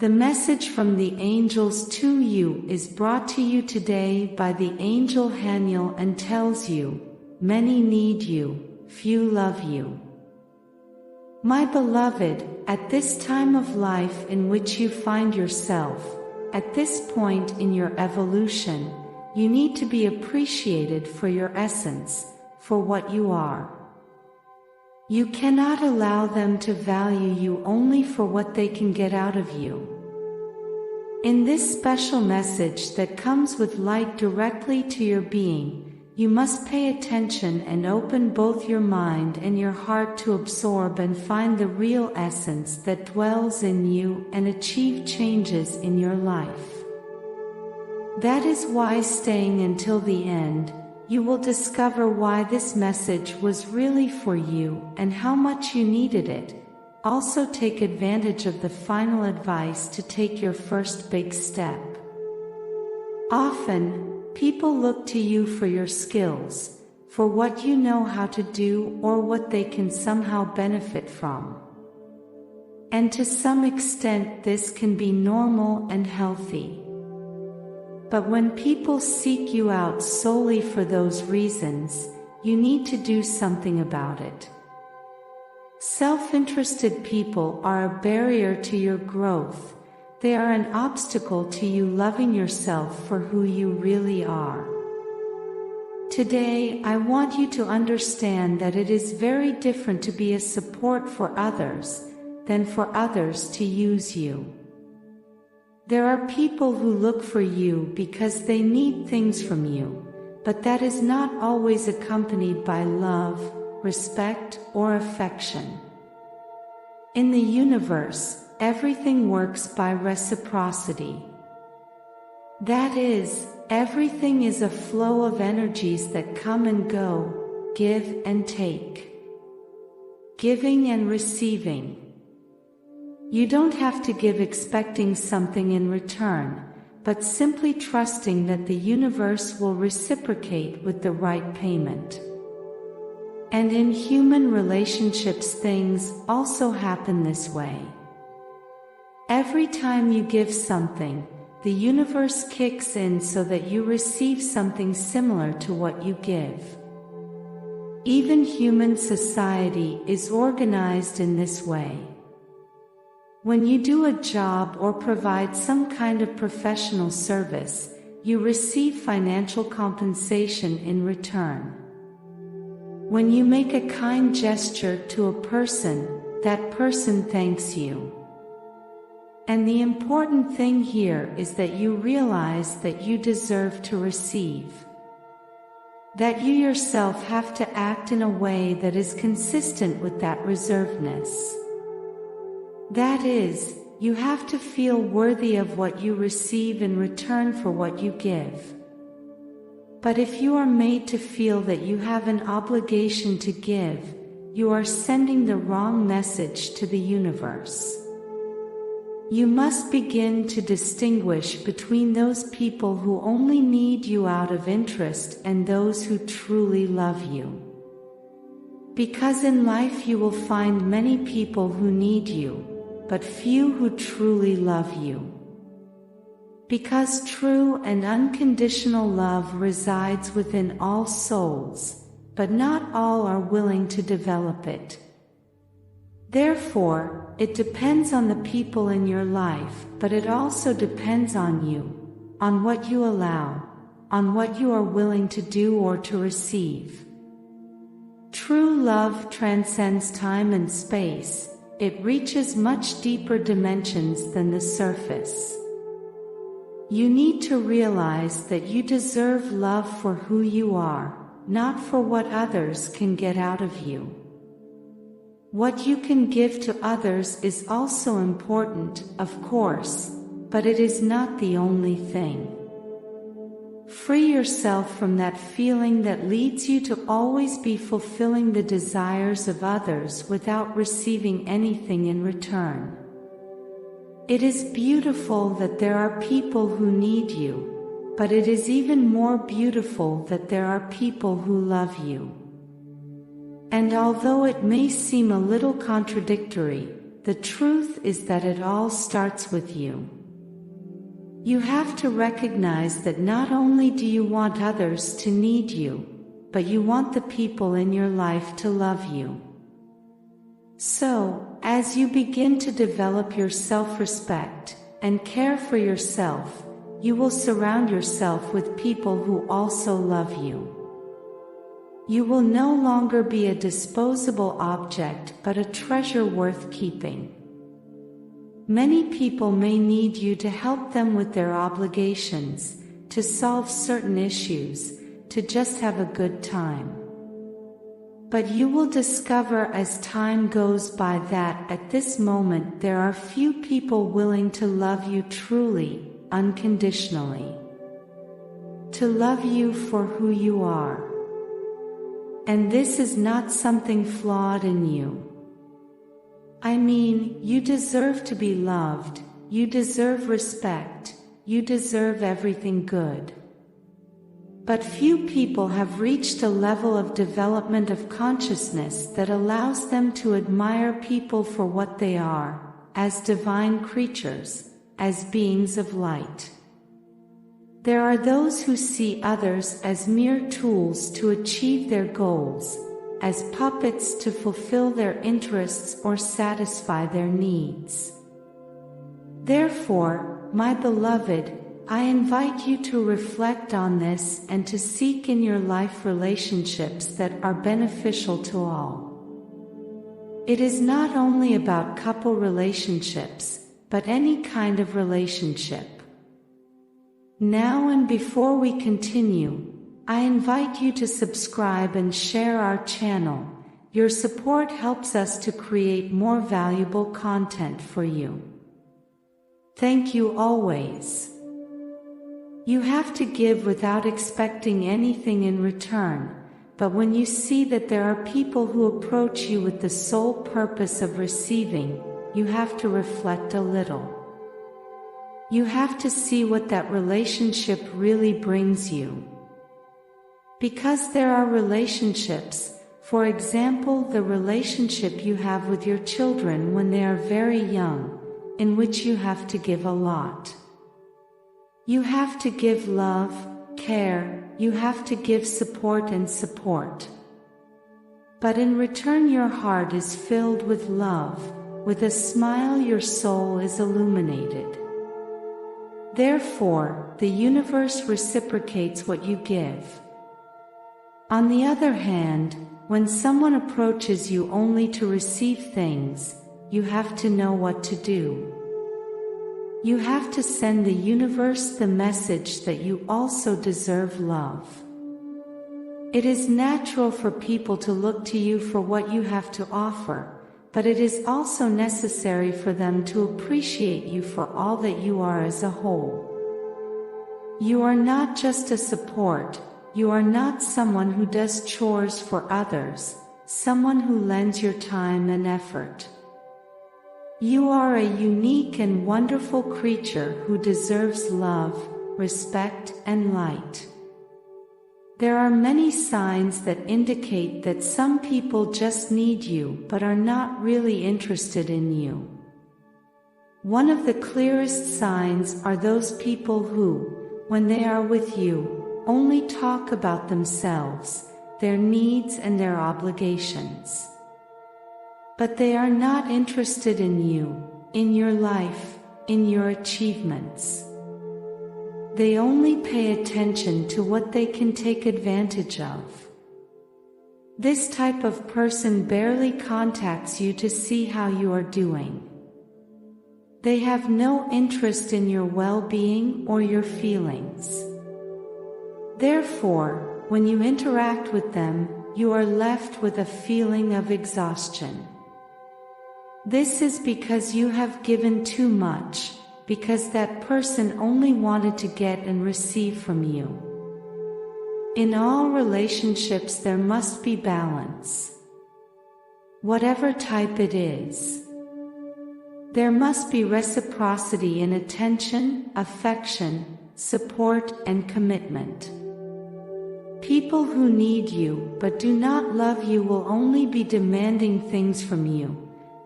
The message from the angels to you is brought to you today by the angel Haniel and tells you, many need you, few love you. My beloved, at this time of life in which you find yourself, at this point in your evolution, you need to be appreciated for your essence, for what you are. You cannot allow them to value you only for what they can get out of you. In this special message that comes with light directly to your being, you must pay attention and open both your mind and your heart to absorb and find the real essence that dwells in you and achieve changes in your life. That is why, staying until the end, you will discover why this message was really for you and how much you needed it. Also take advantage of the final advice to take your first big step. Often, people look to you for your skills, for what you know how to do or what they can somehow benefit from. And to some extent this can be normal and healthy. But when people seek you out solely for those reasons, you need to do something about it. Self-interested people are a barrier to your growth. They are an obstacle to you loving yourself for who you really are. Today, I want you to understand that it is very different to be a support for others than for others to use you. There are people who look for you because they need things from you, but that is not always accompanied by love, respect, or affection. In the universe, everything works by reciprocity. That is, everything is a flow of energies that come and go, give and take. Giving and receiving. You don't have to give expecting something in return, but simply trusting that the universe will reciprocate with the right payment. And in human relationships things also happen this way. Every time you give something, the universe kicks in so that you receive something similar to what you give. Even human society is organized in this way. When you do a job or provide some kind of professional service, you receive financial compensation in return. When you make a kind gesture to a person, that person thanks you. And the important thing here is that you realize that you deserve to receive. That you yourself have to act in a way that is consistent with that reservedness. That is, you have to feel worthy of what you receive in return for what you give. But if you are made to feel that you have an obligation to give, you are sending the wrong message to the universe. You must begin to distinguish between those people who only need you out of interest and those who truly love you. Because in life you will find many people who need you, but few who truly love you. Because true and unconditional love resides within all souls, but not all are willing to develop it. Therefore, it depends on the people in your life, but it also depends on you, on what you allow, on what you are willing to do or to receive. True love transcends time and space. It reaches much deeper dimensions than the surface. You need to realize that you deserve love for who you are, not for what others can get out of you. What you can give to others is also important, of course, but it is not the only thing. Free yourself from that feeling that leads you to always be fulfilling the desires of others without receiving anything in return. It is beautiful that there are people who need you, but it is even more beautiful that there are people who love you. And although it may seem a little contradictory, the truth is that it all starts with you. You have to recognize that not only do you want others to need you, but you want the people in your life to love you. So, as you begin to develop your self-respect and care for yourself, you will surround yourself with people who also love you. You will no longer be a disposable object but a treasure worth keeping. Many people may need you to help them with their obligations, to solve certain issues, to just have a good time. But you will discover as time goes by that at this moment there are few people willing to love you truly, unconditionally. To love you for who you are. And this is not something flawed in you. I mean, you deserve to be loved, you deserve respect, you deserve everything good. But few people have reached a level of development of consciousness that allows them to admire people for what they are, as divine creatures, as beings of light. There are those who see others as mere tools to achieve their goals, as puppets to fulfill their interests or satisfy their needs. Therefore, my beloved, I invite you to reflect on this and to seek in your life relationships that are beneficial to all. It is not only about couple relationships, but any kind of relationship. Now and before we continue, I invite you to subscribe and share our channel. Your support helps us to create more valuable content for you. Thank you always. You have to give without expecting anything in return, but when you see that there are people who approach you with the sole purpose of receiving, you have to reflect a little. You have to see what that relationship really brings you. Because there are relationships, for example the relationship you have with your children when they are very young, in which you have to give a lot. You have to give love, care, you have to give support and support. But in return your heart is filled with love, with a smile your soul is illuminated. Therefore, the universe reciprocates what you give. On the other hand, when someone approaches you only to receive things, you have to know what to do. You have to send the universe the message that you also deserve love. It is natural for people to look to you for what you have to offer, but it is also necessary for them to appreciate you for all that you are as a whole. You are not just a support, you are not someone who does chores for others, someone who lends your time and effort. You are a unique and wonderful creature who deserves love, respect, and light. There are many signs that indicate that some people just need you but are not really interested in you. One of the clearest signs are those people who, when they are with you, only talk about themselves, their needs and their obligations. But they are not interested in you, in your life, in your achievements. They only pay attention to what they can take advantage of. This type of person barely contacts you to see how you are doing. They have no interest in your well-being or your feelings. Therefore, when you interact with them, you are left with a feeling of exhaustion. This is because you have given too much, because that person only wanted to get and receive from you. In all relationships there must be balance. Whatever type it is. There must be reciprocity in attention, affection, support, and commitment. People who need you but do not love you will only be demanding things from you.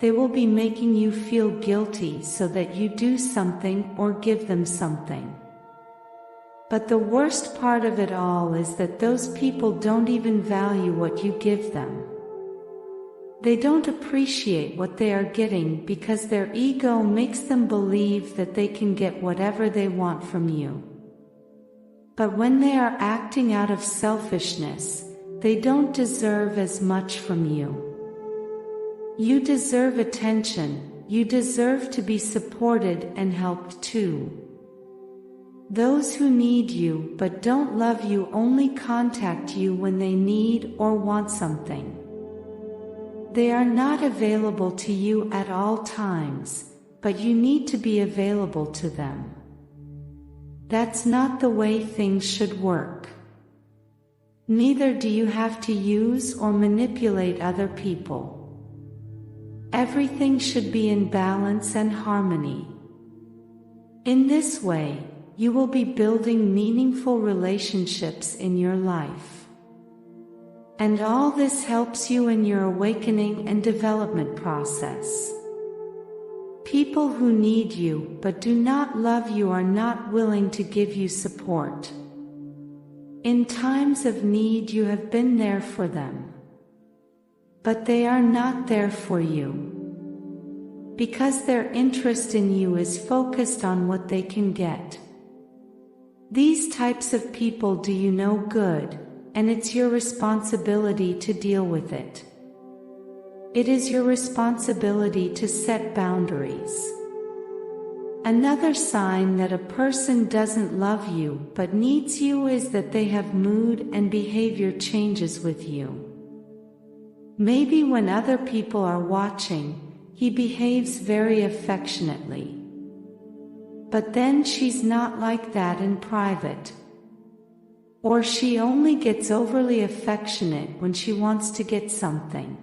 they will be making you feel guilty so that you do something or give them something. But the worst part of it all is that those people don't even value what you give them. They don't appreciate what they are getting because their ego makes them believe that they can get whatever they want from you. But when they are acting out of selfishness, they don't deserve as much from you. You deserve attention, you deserve to be supported and helped too. Those who need you but don't love you only contact you when they need or want something. They are not available to you at all times, but you need to be available to them. That's not the way things should work. Neither do you have to use or manipulate other people. Everything should be in balance and harmony. In this way, you will be building meaningful relationships in your life. And all this helps you in your awakening and development process. People who need you but do not love you are not willing to give you support. In times of need you have been there for them. But they are not there for you. Because their interest in you is focused on what they can get. These types of people do you no good, and it's your responsibility to deal with it. It is your responsibility to set boundaries. Another sign that a person doesn't love you but needs you is that they have mood and behavior changes with you. Maybe when other people are watching, he behaves very affectionately. But then she's not like that in private. Or she only gets overly affectionate when she wants to get something.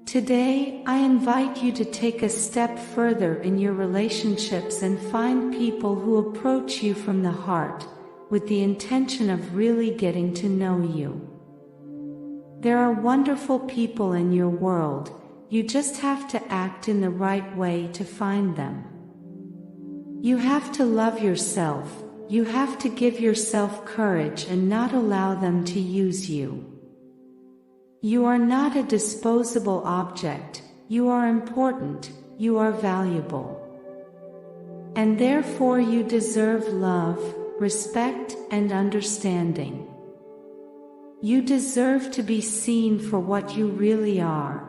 Today, I invite you to take a step further in your relationships and find people who approach you from the heart, with the intention of really getting to know you. There are wonderful people in your world, you just have to act in the right way to find them. You have to love yourself, you have to give yourself courage and not allow them to use you. You are not a disposable object, you are important, you are valuable. And therefore you deserve love, respect, and understanding. You deserve to be seen for what you really are.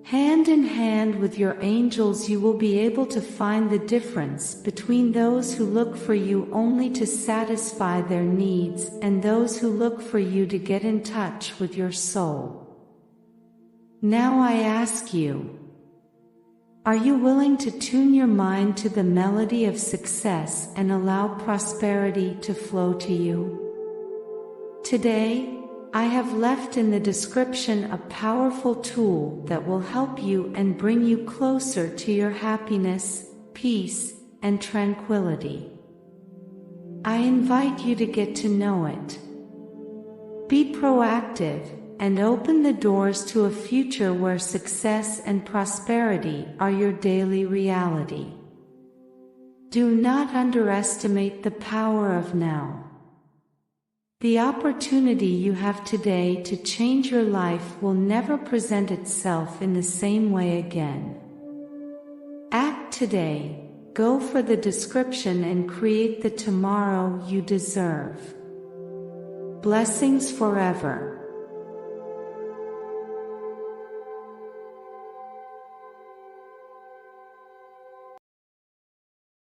Hand in hand with your angels you will be able to find the difference between those who look for you only to satisfy their needs and those who look for you to get in touch with your soul. Now I ask you, are you willing to tune your mind to the melody of success and allow prosperity to flow to you? Today, I have left in the description a powerful tool that will help you and bring you closer to your happiness, peace, and tranquility. I invite you to get to know it. Be proactive and open the doors to a future where success and prosperity are your daily reality. Do not underestimate the power of now. The opportunity you have today to change your life will never present itself in the same way again. Act today, go for the description and create the tomorrow you deserve. Blessings forever.